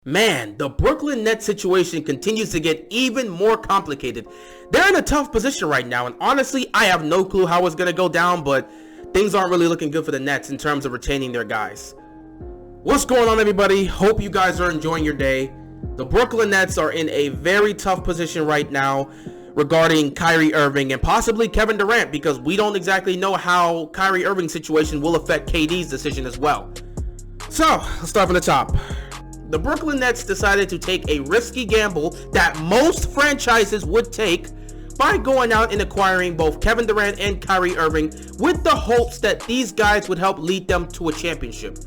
Man, the Brooklyn Nets situation continues to get even more complicated. They're in a tough position right now, and honestly, I have no clue how it's going to go down, but things aren't really looking good for the Nets in terms of retaining their guys. What's going on, everybody? Hope you guys are enjoying your day. The Brooklyn Nets are in a very tough position right now regarding Kyrie Irving and possibly Kevin Durant, because we don't exactly know how Kyrie Irving's situation will affect KD's decision as well. So, let's start from the top. The Brooklyn Nets decided to take a risky gamble that most franchises would take by going out and acquiring both Kevin Durant and Kyrie Irving with the hopes that these guys would help lead them to a championship.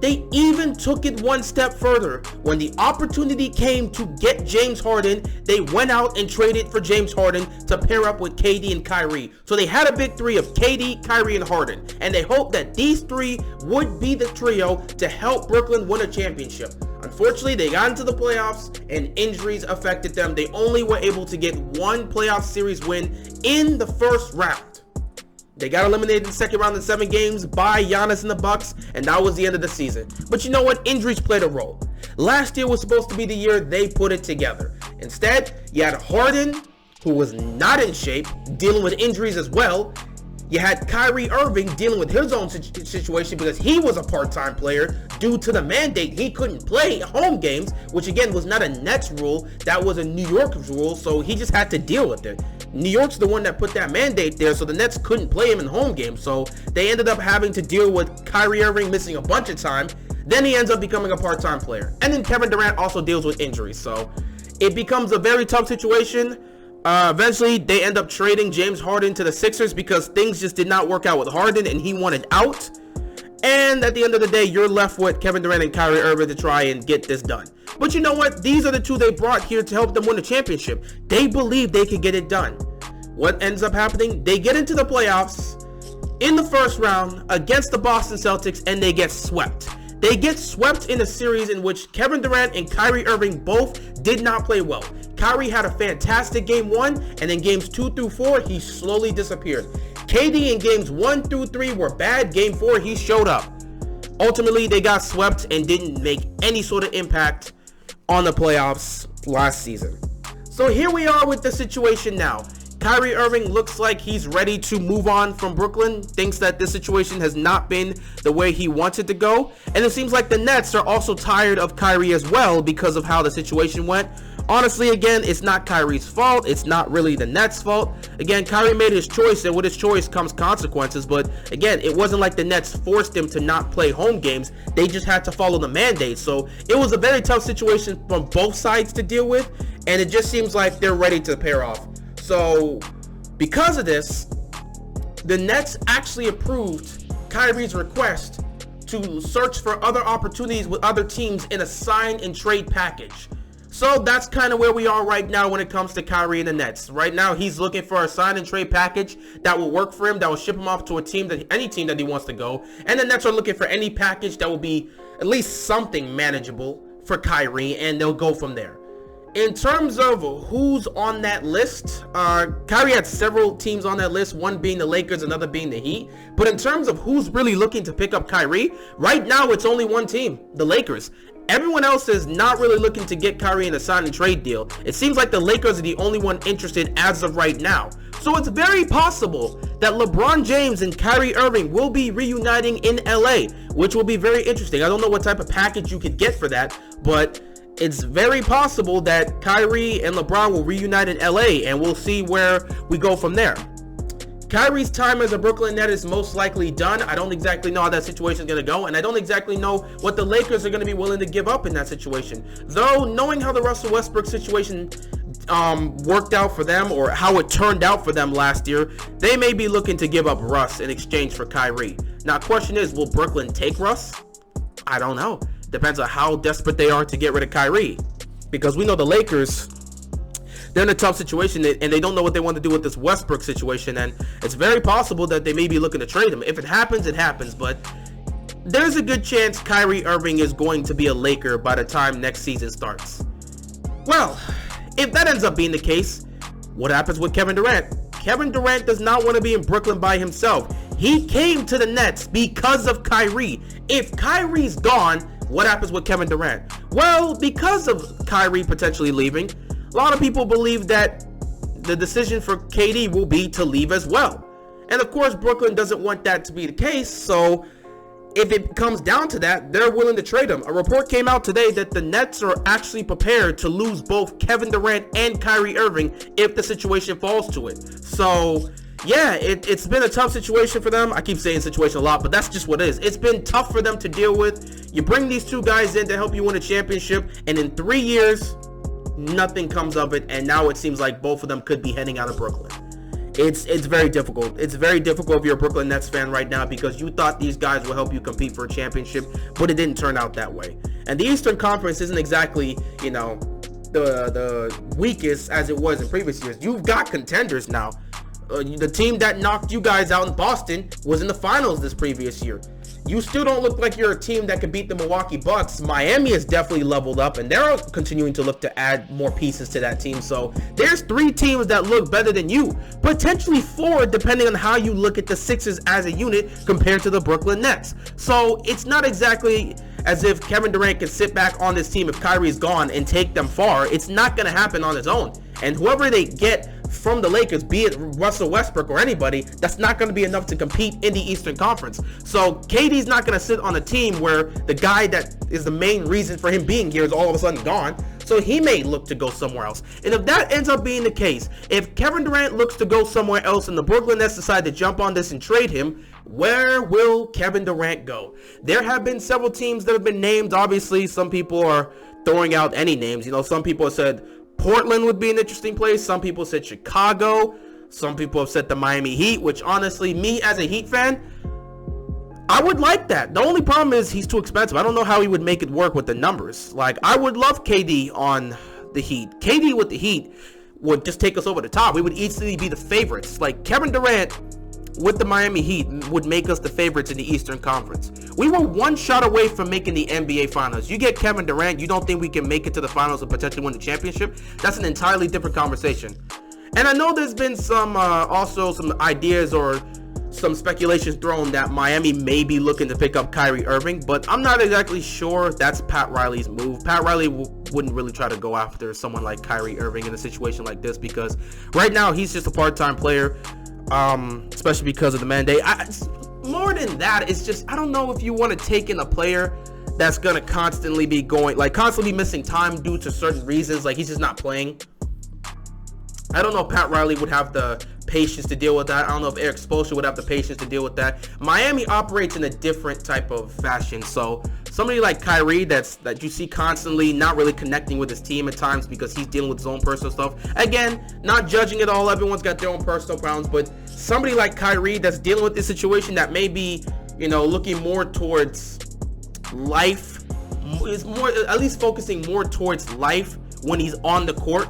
They even took it one step further. When the opportunity came to get James Harden, they went out and traded for James Harden to pair up with KD and Kyrie. So they had a big three of KD, Kyrie, and Harden. And they hoped that these three would be the trio to help Brooklyn win a championship. Unfortunately, they got into the playoffs and injuries affected them. They only were able to get one playoff series win in the first round. They got eliminated in the second round in 7 games by Giannis and the Bucks, and that was the end of the season. But you know what? Injuries played a role. Last year was supposed to be the year they put it together. Instead, you had Harden, who was not in shape, dealing with injuries as well. You had Kyrie Irving dealing with his own situation because he was a part-time player due to the mandate. He couldn't play home games, which again was not a Nets rule. That was a New York rule, so he just had to deal with it. New York's the one that put that mandate there, so the Nets couldn't play him in home games. So they ended up having to deal with Kyrie Irving missing a bunch of time. Then he ends up becoming a part-time player. And then Kevin Durant also deals with injuries. So it becomes a very tough situation. Eventually, they end up trading James Harden to the Sixers because things just did not work out with Harden and he wanted out. And at the end of the day, you're left with Kevin Durant and Kyrie Irving to try and get this done. But you know what? These are the two they brought here to help them win the championship. They believe they could get it done. What ends up happening? They get into the playoffs in the first round against the Boston Celtics and they get swept. They get swept in a series in which Kevin Durant and Kyrie Irving both did not play well. Kyrie had a fantastic game 1, and then games 2 through 4, he slowly disappeared. KD in games 1 through 3 were bad. Game 4, he showed up. Ultimately, they got swept and didn't make any sort of impact on the playoffs last season. So here we are with the situation now. Kyrie Irving looks like he's ready to move on from Brooklyn, thinks that this situation has not been the way he wanted to go, and it seems like the Nets are also tired of Kyrie as well because of how the situation went. Honestly, again, it's not Kyrie's fault. It's not really the Nets' fault. Again, Kyrie made his choice, and with his choice comes consequences, but again, it wasn't like the Nets forced him to not play home games. They just had to follow the mandate, so it was a very tough situation from both sides to deal with, and it just seems like they're ready to pair off. So, because of this, the Nets actually approved Kyrie's request to search for other opportunities with other teams in a sign and trade package. So that's kind of where we are right now when it comes to Kyrie and the Nets. Right now, he's looking for a sign and trade package that will work for him, that will ship him off to a team, any team that he wants to go. And the Nets are looking for any package that will be at least something manageable for Kyrie, and they'll go from there. In terms of who's on that list, Kyrie had several teams on that list, one being the Lakers, another being the Heat. But in terms of who's really looking to pick up Kyrie, right now it's only one team, the Lakers. Everyone else is not really looking to get Kyrie in a sign and trade deal. It seems like the Lakers are the only one interested as of right now. So it's very possible that LeBron James and Kyrie Irving will be reuniting in LA, which will be very interesting. I don't know what type of package you could get for that, but it's very possible that Kyrie and LeBron will reunite in LA, and we'll see where we go from there. Kyrie's time as a Brooklyn Net is most likely done. I don't exactly know how that situation is going to go, and I don't exactly know what the Lakers are going to be willing to give up in that situation. Though, knowing how the Russell Westbrook situation worked out for them, or how it turned out for them last year, they may be looking to give up Russ in exchange for Kyrie. Now, the question is, will Brooklyn take Russ? I don't know. Depends on how desperate they are to get rid of Kyrie. Because we know the Lakers, they're in a tough situation, and they don't know what they want to do with this Westbrook situation, and it's very possible that they may be looking to trade him. If it happens, it happens, but there's a good chance Kyrie Irving is going to be a Laker by the time next season starts. Well, if that ends up being the case, what happens with Kevin Durant? Kevin Durant does not want to be in Brooklyn by himself. He came to the Nets because of Kyrie. If Kyrie's gone, What happens with Kevin Durant? Well, because of Kyrie potentially leaving, a lot of people believe that the decision for KD will be to leave as well. And of course, Brooklyn doesn't want that to be the case, so if it comes down to that, they're willing to trade him. A report came out today that the Nets are actually prepared to lose both Kevin Durant and Kyrie Irving if the situation falls to it. So, yeah, it's been a tough situation for them. I keep saying situation a lot, but that's just what it is. It's been tough for them to deal with. You bring these two guys in to help you win a championship, and in 3 years, nothing comes of it, and now it seems like both of them could be heading out of Brooklyn. It's very difficult. It's very difficult if you're a Brooklyn Nets fan right now because you thought these guys will help you compete for a championship, but it didn't turn out that way. And the Eastern Conference isn't exactly, the weakest as it was in previous years. You've got contenders now. The team that knocked you guys out in Boston was in the finals this previous year. You still don't look like you're a team that can beat the Milwaukee Bucks. Miami has definitely leveled up, and they're continuing to look to add more pieces to that team. So there's 3 teams that look better than you. Potentially 4, depending on how you look at the Sixers as a unit compared to the Brooklyn Nets. So it's not exactly as if Kevin Durant can sit back on this team if Kyrie is gone and take them far. It's not going to happen on his own. And whoever they get from the Lakers, be it Russell Westbrook or anybody, that's not going to be enough to compete in the Eastern Conference. So KD's not going to sit on a team where the guy that is the main reason for him being here is all of a sudden gone. So he may look to go somewhere else. And if that ends up being the case, if Kevin Durant looks to go somewhere else and the Brooklyn Nets decide to jump on this and trade him, where will Kevin Durant go? There have been several teams that have been named. Obviously, some people are throwing out any names. Some people have said Portland would be an interesting place. Some people said Chicago. Some people have said the Miami Heat, which honestly, me as a Heat fan, I would like that. The only problem is he's too expensive. I don't know how he would make it work with the numbers. Like, I would love KD on the Heat. KD with the Heat would just take us over the top. We would easily be the favorites. Like, Kevin Durant with the Miami Heat would make us the favorites in the Eastern Conference. We were one shot away from making the NBA Finals. You get Kevin Durant, you don't think we can make it to the finals and potentially win the championship? That's an entirely different conversation. And I know there's been some ideas or some speculations thrown that Miami may be looking to pick up Kyrie Irving, but I'm not exactly sure that's Pat Riley's move. Pat Riley wouldn't really try to go after someone like Kyrie Irving in a situation like this because right now he's just a part-time player. Especially because of the mandate. More than that, it's just, I don't know if you want to take in a player that's going to constantly be constantly missing time due to certain reasons, like he's just not playing. I don't know if Pat Riley would have the patience to deal with that. I don't know if Eric Spoelstra would have the patience to deal with that. Miami operates in a different type of fashion, so somebody like Kyrie that you see constantly not really connecting with his team at times because he's dealing with his own personal stuff. Again, not judging it all. Everyone's got their own personal problems, but somebody like Kyrie that's dealing with this situation that may be, looking more towards life, is more at least focusing more towards life when he's on the court.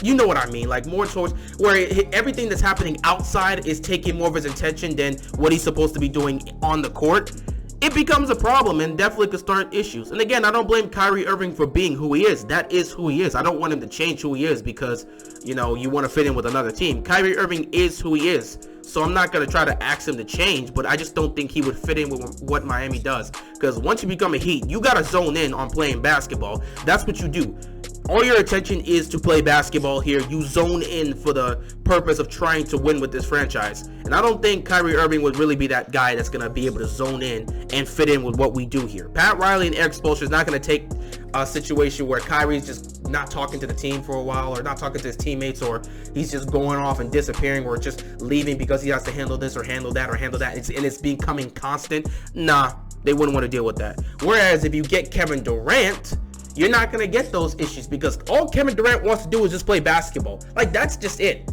You know what I mean, like more towards where everything that's happening outside is taking more of his attention than what he's supposed to be doing on the court. It becomes a problem and definitely could start issues. And again, I don't blame Kyrie Irving for being who he is. That is who he is. I don't want him to change who he is because, you want to fit in with another team. Kyrie Irving is who he is. So I'm not going to try to ask him to change, but I just don't think he would fit in with what Miami does. Because once you become a Heat, you got to zone in on playing basketball. That's what you do. All your attention is to play basketball here. You zone in for the purpose of trying to win with this franchise. And I don't think Kyrie Irving would really be that guy that's going to be able to zone in and fit in with what we do here. Pat Riley and Eric Spoelstra is not going to take a situation where Kyrie's just not talking to the team for a while or not talking to his teammates or he's just going off and disappearing or just leaving because he has to handle this or handle that or handle that. It's becoming constant. Nah, they wouldn't want to deal with that. Whereas if you get Kevin Durant, you're not going to get those issues because all Kevin Durant wants to do is just play basketball. Like, that's just it.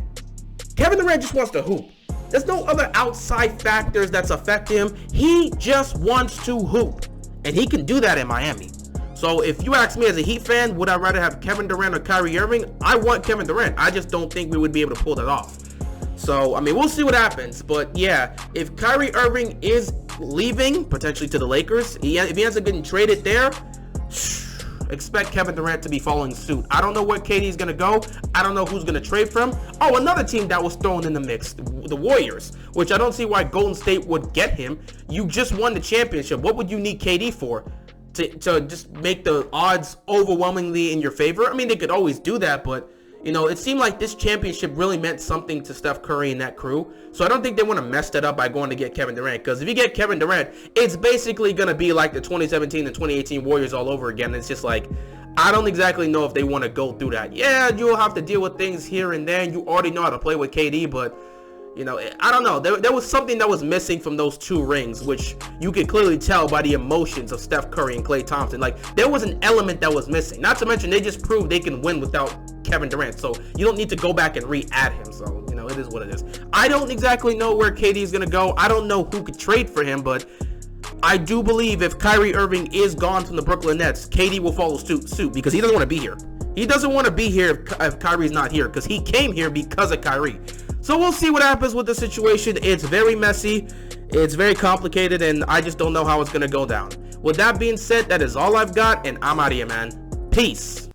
Kevin Durant just wants to hoop. There's no other outside factors that's affecting him. He just wants to hoop. And he can do that in Miami. So if you ask me as a Heat fan, would I rather have Kevin Durant or Kyrie Irving? I want Kevin Durant. I just don't think we would be able to pull that off. So, we'll see what happens. But yeah, if Kyrie Irving is leaving, potentially to the Lakers, if he ends up getting traded there, expect Kevin Durant to be following suit. I don't know where KD's going to go. I don't know who's going to trade for him. Oh, another team that was thrown in the mix, the Warriors, which I don't see why Golden State would get him. You just won the championship. What would you need KD for? to just make the odds overwhelmingly in your favor. I mean, they could always do that, but it seemed like this championship really meant something to Steph Curry and that crew. So I don't think they want to mess that up by going to get Kevin Durant. Because if you get Kevin Durant, it's basically going to be like the 2017 and 2018 Warriors all over again. It's just like, I don't exactly know if they want to go through that. Yeah, you'll have to deal with things here and there. You already know how to play with KD, but I don't know. There was something that was missing from those 2 rings, which you could clearly tell by the emotions of Steph Curry and Klay Thompson. Like, there was an element that was missing. Not to mention, they just proved they can win without Kevin Durant. So you don't need to go back and re-add him. So, it is what it is. I don't exactly know where KD is going to go. I don't know who could trade for him, but I do believe if Kyrie Irving is gone from the Brooklyn Nets, KD will follow suit because he doesn't want to be here. He doesn't want to be here if Kyrie's not here because he came here because of Kyrie. So we'll see what happens with the situation. It's very messy. It's very complicated, and I just don't know how it's going to go down. With that being said, that is all I've got, and I'm out of here, man. Peace.